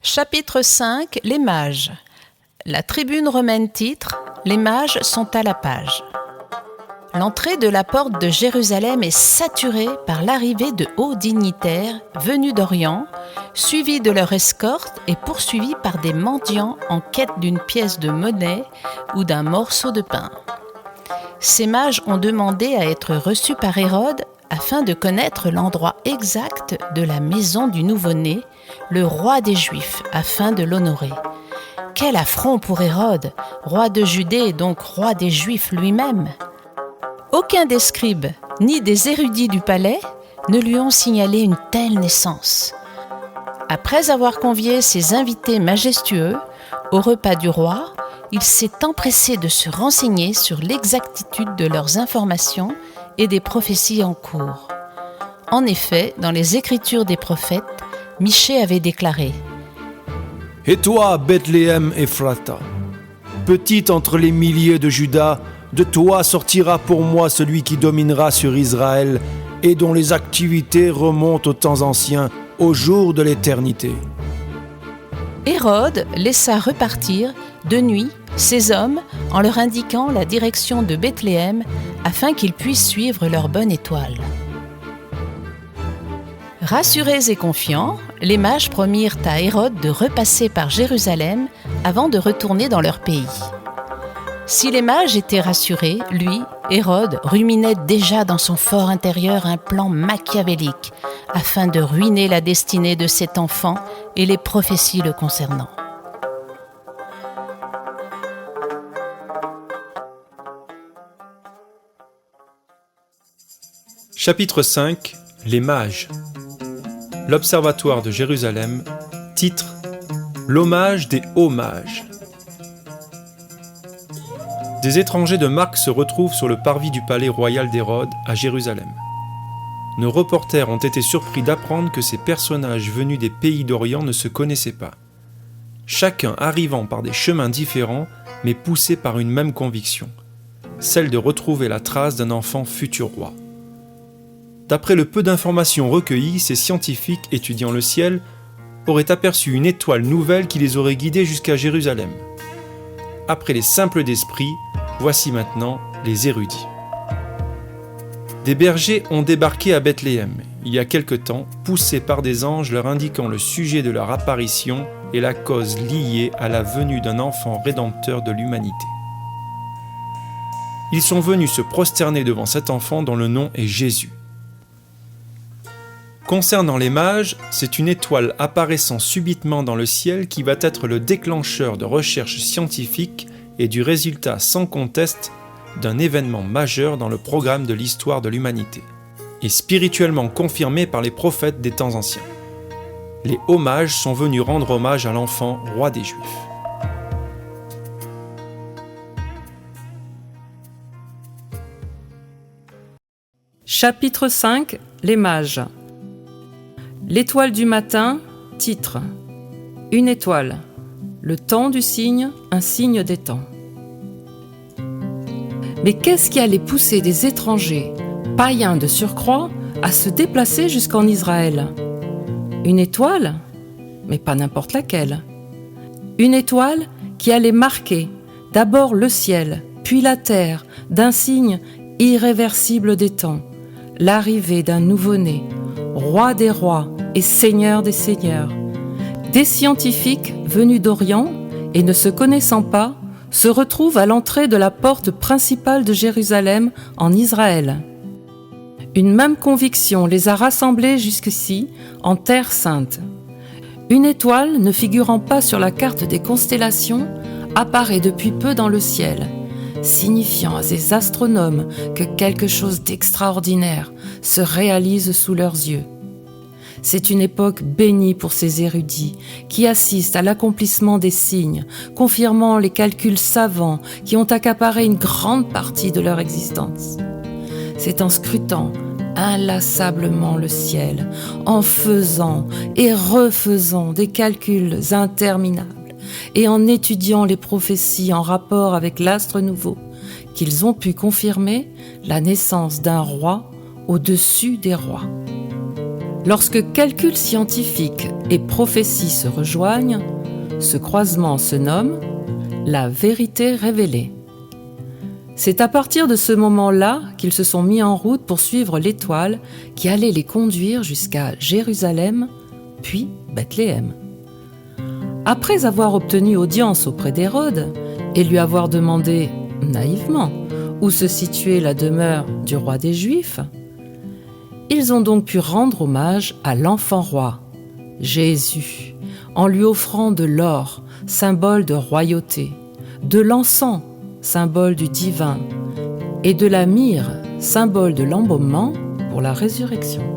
Chapitre 5 Les mages. La tribune romaine titre « Les mages sont à la page ». L'entrée de la porte de Jérusalem est saturée par l'arrivée de hauts dignitaires venus d'Orient, suivis de leur escorte et poursuivis par des mendiants en quête d'une pièce de monnaie ou d'un morceau de pain. Ces mages ont demandé à être reçus par Hérode afin de connaître l'endroit exact de la maison du nouveau-né, le roi des Juifs, afin de l'honorer. Quel affront pour Hérode, roi de Judée et donc roi des Juifs lui-même! Aucun des scribes, ni des érudits du palais, ne lui ont signalé une telle naissance. Après avoir convié ses invités majestueux au repas du roi, il s'est empressé de se renseigner sur l'exactitude de leurs informations et des prophéties en cours. En effet, dans les Écritures des prophètes, Michée avait déclaré « Et toi, Bethléem Ephrata, petite entre les milliers de Juda, de toi sortira pour moi celui qui dominera sur Israël et dont les activités remontent aux temps anciens, au jour de l'éternité. » Hérode laissa repartir, de nuit, ces hommes en leur indiquant la direction de Bethléem afin qu'ils puissent suivre leur bonne étoile. Rassurés et confiants, les mages promirent à Hérode de repasser par Jérusalem avant de retourner dans leur pays. Si les mages étaient rassurés, lui, Hérode, ruminait déjà dans son fort intérieur un plan machiavélique afin de ruiner la destinée de cet enfant et les prophéties le concernant. Chapitre 5 Les mages. L'Observatoire de Jérusalem, titre L'hommage des hauts mages. Des étrangers de marque se retrouvent sur le parvis du palais royal d'Hérode à Jérusalem. Nos reporters ont été surpris d'apprendre que ces personnages venus des pays d'Orient ne se connaissaient pas. Chacun arrivant par des chemins différents, mais poussé par une même conviction, celle de retrouver la trace d'un enfant futur roi. D'après le peu d'informations recueillies, ces scientifiques étudiant le ciel auraient aperçu une étoile nouvelle qui les aurait guidés jusqu'à Jérusalem. Après les simples d'esprit, voici maintenant les érudits. Des bergers ont débarqué à Bethléem, il y a quelque temps, poussés par des anges leur indiquant le sujet de leur apparition et la cause liée à la venue d'un enfant rédempteur de l'humanité. Ils sont venus se prosterner devant cet enfant dont le nom est Jésus. Concernant les mages, c'est une étoile apparaissant subitement dans le ciel qui va être le déclencheur de recherches scientifiques et du résultat sans conteste d'un événement majeur dans le programme de l'histoire de l'humanité, et spirituellement confirmé par les prophètes des temps anciens. Les hauts mages sont venus rendre hommage à l'enfant roi des Juifs. Chapitre 5 Les mages. L'étoile du matin, titre Une étoile, le temps du cygne, un signe des temps. Mais qu'est-ce qui allait pousser des étrangers, païens de surcroît, à se déplacer jusqu'en Israël? Une étoile, mais pas n'importe laquelle. Une étoile qui allait marquer d'abord le ciel, puis la terre, d'un signe irréversible des temps, l'arrivée d'un nouveau-né, roi des rois et seigneur des seigneurs. Des scientifiques venus d'Orient et ne se connaissant pas se retrouvent à l'entrée de la porte principale de Jérusalem en Israël. Une même conviction les a rassemblés jusqu'ici en Terre sainte. Une étoile ne figurant pas sur la carte des constellations apparaît depuis peu dans le ciel, signifiant à ces astronomes que quelque chose d'extraordinaire se réalise sous leurs yeux. C'est une époque bénie pour ces érudits qui assistent à l'accomplissement des signes, confirmant les calculs savants qui ont accaparé une grande partie de leur existence. C'est en scrutant inlassablement le ciel, en faisant et refaisant des calculs interminables et en étudiant les prophéties en rapport avec l'astre nouveau, qu'ils ont pu confirmer la naissance d'un roi au-dessus des rois. Lorsque calcul scientifique et prophétie se rejoignent, ce croisement se nomme la vérité révélée. C'est à partir de ce moment-là qu'ils se sont mis en route pour suivre l'étoile qui allait les conduire jusqu'à Jérusalem, puis Bethléem. Après avoir obtenu audience auprès d'Hérode et lui avoir demandé, naïvement, où se situait la demeure du roi des Juifs, ils ont donc pu rendre hommage à l'enfant roi, Jésus, en lui offrant de l'or, symbole de royauté, de l'encens, symbole du divin, et de la myrrhe, symbole de l'embaumement pour la résurrection.